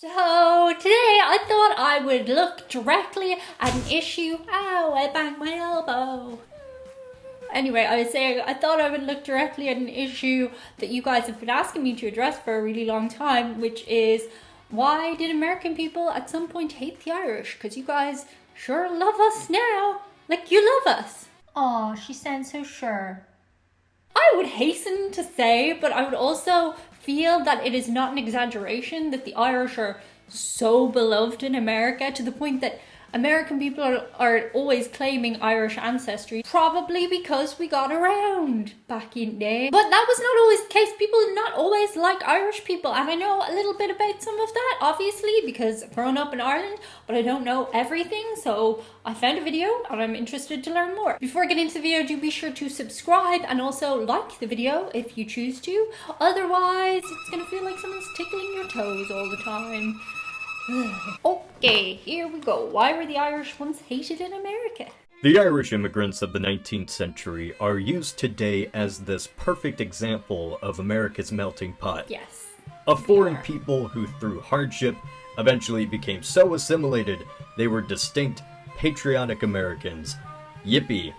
So today I thought I would look directly at an issue. Ow, I banged my elbow. Anyway, I was saying I thought I would look directly at an issue that you guys have been asking me to address for a really long time, which is why did American people at some point hate the Irish? Because you guys sure love us now. Like you love us. Aw, she sounds so sure. I would hasten to say, but I would also feel that it is not an exaggeration that the Irish are so beloved in America to the point that American people are always claiming Irish ancestry, probably because we got around back in the day. But that was not always the case. People did not always like Irish people, and I know a little bit about some of that, obviously, because I've grown up in Ireland, but I don't know everything, so I found a video and I'm interested to learn more. Before I get into the video, do be sure to subscribe and also like the video if you choose to. Otherwise, it's gonna feel like someone's tickling your toes all the time. Okay, here we go. Why were the Irish once hated in America? The Irish immigrants of the 19th century are used today as this perfect example of America's melting pot. Yes. A foreign people who, through hardship, eventually became so assimilated they were distinct, patriotic Americans. Yippee.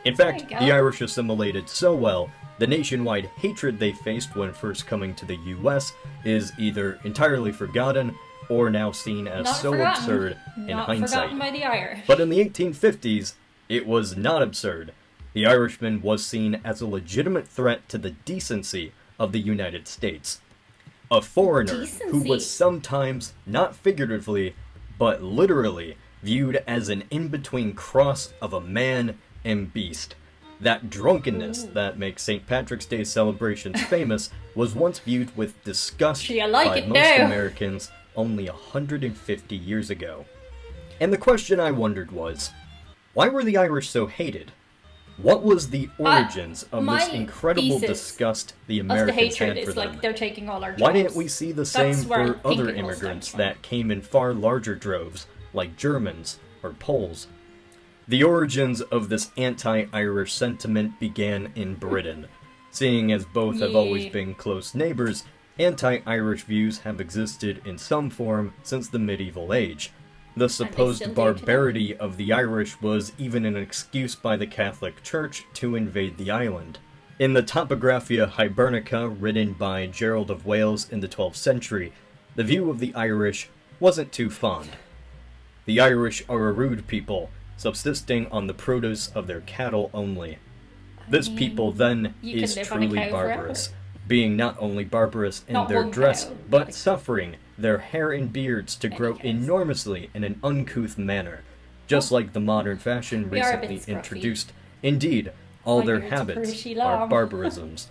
In fact, the Irish assimilated so well, the nationwide hatred they faced when first coming to the US is either entirely forgotten or now seen as so absurd in hindsight. Forgotten by the Irish. But in the 1850s, it was not absurd. The Irishman was seen as a legitimate threat to the decency of the United States. A foreigner who was sometimes, not figuratively, but literally, viewed as an in-between cross of a man and beast. That drunkenness that makes St. Patrick's Day celebrations famous was once viewed with disgust by most Americans only 150 years ago. And the question I wondered was, why were the Irish so hated? What was the origins of this incredible disgust the Americans had for them? Like they're taking all our jobs. Why didn't we see the same for other immigrants that came in far larger droves, like Germans or Poles? The origins of this anti-Irish sentiment began in Britain. Seeing as both have always been close neighbors, anti-Irish views have existed in some form since the medieval age. The supposed barbarity of the Irish was even an excuse by the Catholic Church to invade the island. In the Topographia Hibernica, written by Gerald of Wales in the 12th century, the view of the Irish wasn't too fond. The Irish are a rude people, subsisting on the produce of their cattle only. This people, then, is truly barbarous, being not only barbarous in their dress, but suffering their hair and beards to grow enormously in an uncouth manner, just like the modern fashion recently introduced. Indeed, all their habits are barbarisms.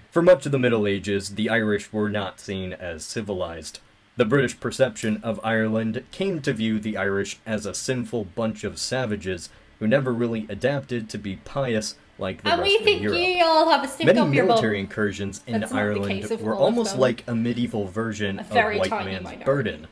For much of the Middle Ages, the Irish were not seen as civilized. The British perception of Ireland came to view the Irish as a sinful bunch of savages who never really adapted to be pious like the rest of Europe. Many military incursions into Ireland were almost like a medieval version of white man's burden.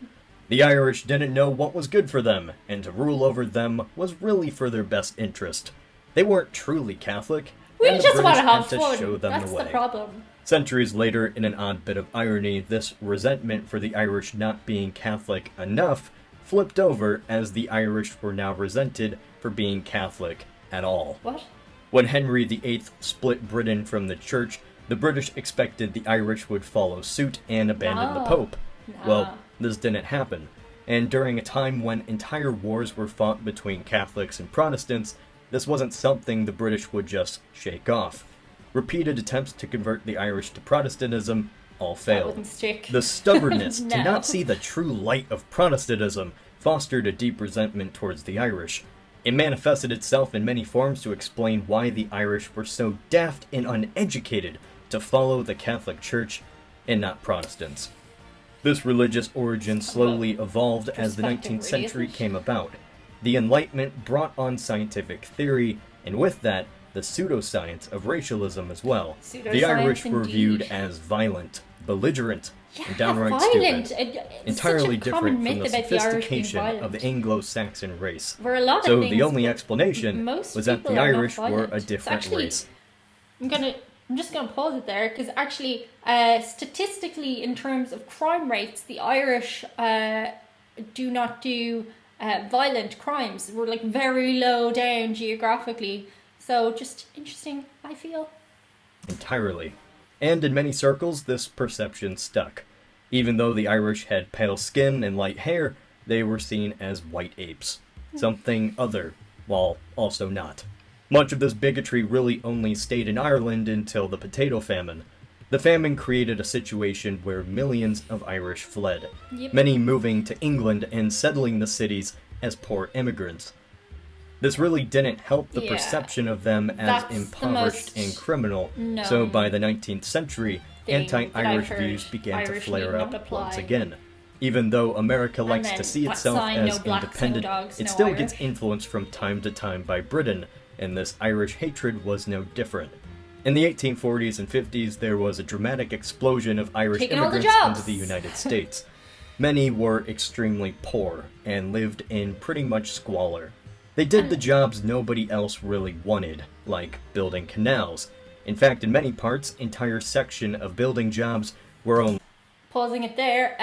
The Irish didn't know what was good for them, and to rule over them was really for their best interest. They weren't truly Catholic, and the British had to show them the way. Centuries later, in an odd bit of irony, this resentment for the Irish not being Catholic enough flipped over as the Irish were now resented for being Catholic at all. What? When Henry VIII split Britain from the Church, the British expected the Irish would follow suit and abandon the Pope. Well, this didn't happen, and during a time when entire wars were fought between Catholics and Protestants, this wasn't something the British would just shake off. Repeated attempts to convert the Irish to Protestantism all failed. The stubbornness to not see the true light of Protestantism fostered a deep resentment towards the Irish. It manifested itself in many forms to explain why the Irish were so daft and uneducated to follow the Catholic Church and not Protestants. This religious origin slowly evolved as the 19th century came about. The Enlightenment brought on scientific theory, and with that, the pseudoscience of racialism as well. The Irish were viewed as violent, belligerent, and downright stupid. Entirely different from the sophistication of the Anglo-Saxon race. So the only explanation was that the Irish were a different race. I'm gonna I'm just going to pause it there because actually, statistically, in terms of crime rates, the Irish do not do violent crimes. We're like very low down geographically. So just interesting, I feel. Entirely. And in many circles, this perception stuck. Even though the Irish had pale skin and light hair, they were seen as white apes. Something other, while also not. Much of this bigotry really only stayed in Ireland until the potato famine. The famine created a situation where millions of Irish fled, many moving to England and settling the cities as poor immigrants. This really didn't help the perception of them as impoverished and criminal, so by the 19th century, anti-Irish views began to flare up once again. Even though America likes to see itself as independent, it still gets influenced from time to time by Britain, and this Irish hatred was no different. In the 1840s and 50s, there was a dramatic explosion of Irish immigrants into the United States. Many were extremely poor and lived in pretty much squalor. They did the jobs nobody else really wanted, like building canals. In fact, in many parts, entire section of building jobs were only... Pausing it there.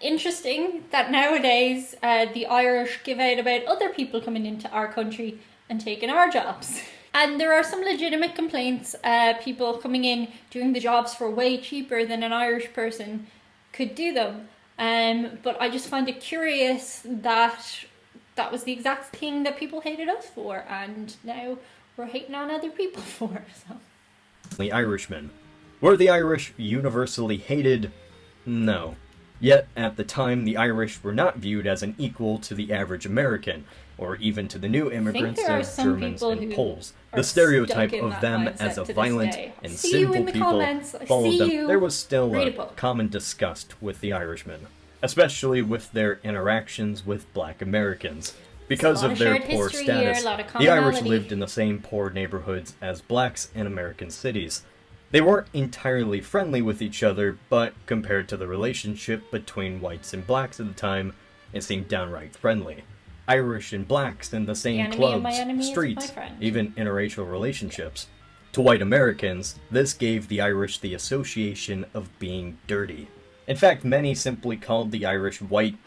Interesting that nowadays the Irish give out about other people coming into our country and taking our jobs. And there are some legitimate complaints, people coming in doing the jobs for way cheaper than an Irish person could do them. But I just find it curious that that was the exact thing that people hated us for, and now we're hating on other people for. So. The Irishmen. Were the Irish universally hated? No. Yet, at the time, the Irish were not viewed as an equal to the average American, or even to the new immigrants of Germans and Poles. The stereotype of them as a violent and sinful people followed them. There was still a common disgust with the Irishmen, especially with their interactions with black Americans. Because of their poor status, the Irish lived in the same poor neighborhoods as blacks in American cities. They weren't entirely friendly with each other, but compared to the relationship between whites and blacks at the time, it seemed downright friendly. Irish and blacks in the same clubs, streets, even interracial relationships. To white Americans, this gave the Irish the association of being dirty. In fact, many simply called the Irish white.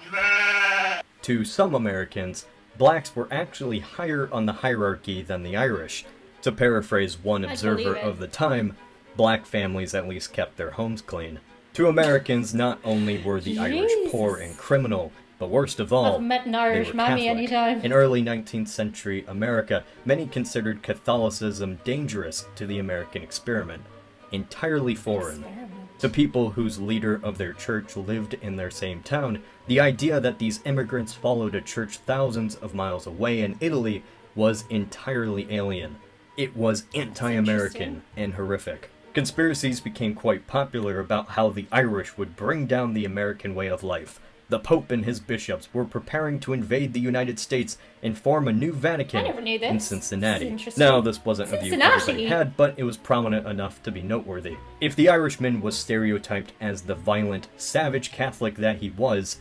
To some Americans, blacks were actually higher on the hierarchy than the Irish. To paraphrase one observer of the time, black families at least kept their homes clean. To Americans, not only were the Irish poor and criminal, but worst of all, I've met an Irish mammy anytime. In early 19th century America, many considered Catholicism dangerous to the American experiment, entirely foreign. To people whose leader of their church lived in their same town, the idea that these immigrants followed a church thousands of miles away in Italy was entirely alien. It was anti-American and horrific. Conspiracies became quite popular about how the Irish would bring down the American way of life. The Pope and his bishops were preparing to invade the United States and form a new Vatican in Cincinnati. Now, this wasn't a view everybody had, but it was prominent enough to be noteworthy. If the Irishman was stereotyped as the violent, savage Catholic that he was,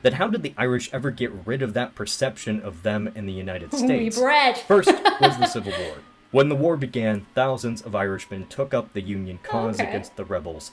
then how did the Irish ever get rid of that perception of them in the United States? First was the Civil War. When the war began, thousands of Irishmen took up the Union cause against the rebels.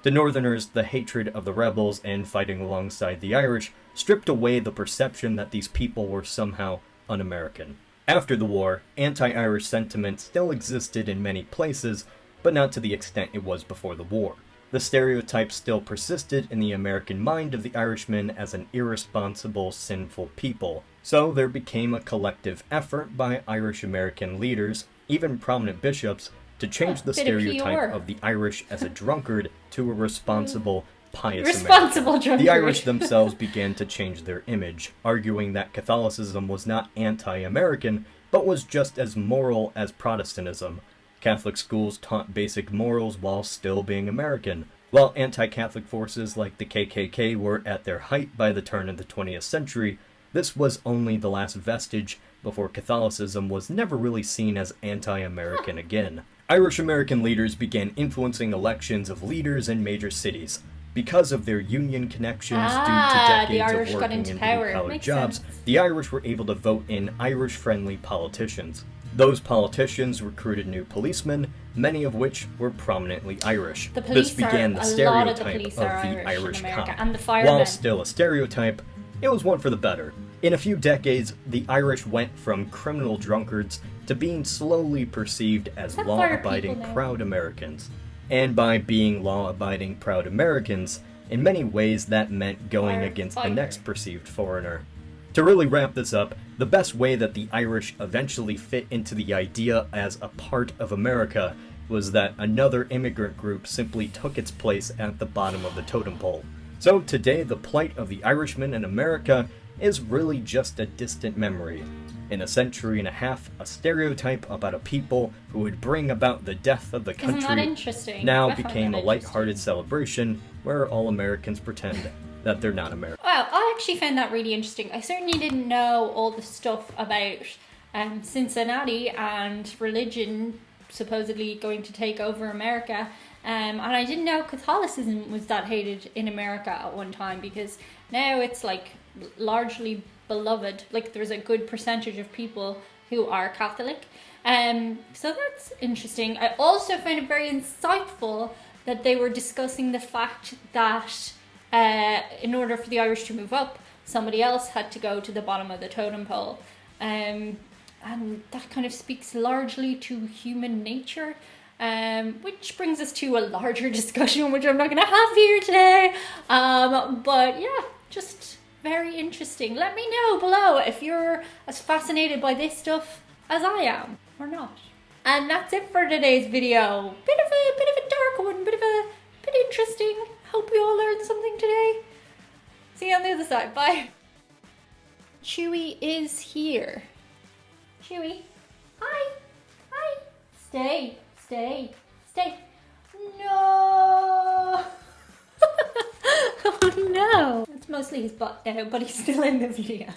To Northerners, the hatred of the rebels and fighting alongside the Irish stripped away the perception that these people were somehow un-American. After the war, anti-Irish sentiment still existed in many places, but not to the extent it was before the war. The stereotype still persisted in the American mind of the Irishman as an irresponsible, sinful people. So there became a collective effort by Irish-American leaders, even prominent bishops, to change the stereotype of the Irish as a drunkard to a responsible, pious American. The Irish themselves began to change their image, arguing that Catholicism was not anti-American, but was just as moral as Protestantism. Catholic schools taught basic morals while still being American. While anti-Catholic forces like the KKK were at their height by the turn of the 20th century, this was only the last vestige before Catholicism was never really seen as anti-American again. Irish-American leaders began influencing elections of leaders in major cities. Because of their union connections due to decades of working in blue-collar jobs, the Irish were able to vote in Irish-friendly politicians. Those politicians recruited new policemen, many of which were prominently Irish. The police This began the a lot stereotype of the police of are the Irish in America, cop. and the firemen. While still a stereotype, it was one for the better. In a few decades, the Irish went from criminal drunkards to being slowly perceived as Except fire law-abiding, people now. proud Americans. And by being law-abiding, proud Americans, in many ways that meant going against the next perceived foreigner. To really wrap this up, the best way that the Irish eventually fit into the idea as a part of America was that another immigrant group simply took its place at the bottom of the totem pole. So today, the plight of the Irishman in America is really just a distant memory. In a century and a half, a stereotype about a people who would bring about the death of the Isn't that country interesting? now I find became that a lighthearted celebration where all Americans pretend that they're not American. Wow, I actually found that really interesting. I certainly didn't know all the stuff about Cincinnati and religion supposedly going to take over America. And I didn't know Catholicism was that hated in America at one time, because now it's like largely beloved. Like there's a good percentage of people who are Catholic. So that's interesting. I also found it very insightful that they were discussing the fact that in order for the Irish to move up, somebody else had to go to the bottom of the totem pole. And that kind of speaks largely to human nature. Which brings us to a larger discussion, which I'm not going to have here today. But yeah, just very interesting. Let me know below if you're as fascinated by this stuff as I am, or not. And that's it for today's video. Bit of a dark one, bit interesting. Hope we all learned something today. See you on the other side. Bye. Chewy is here. Chewy, hi. Stay. No. Oh no. It's mostly his butt now, but he's still in the video.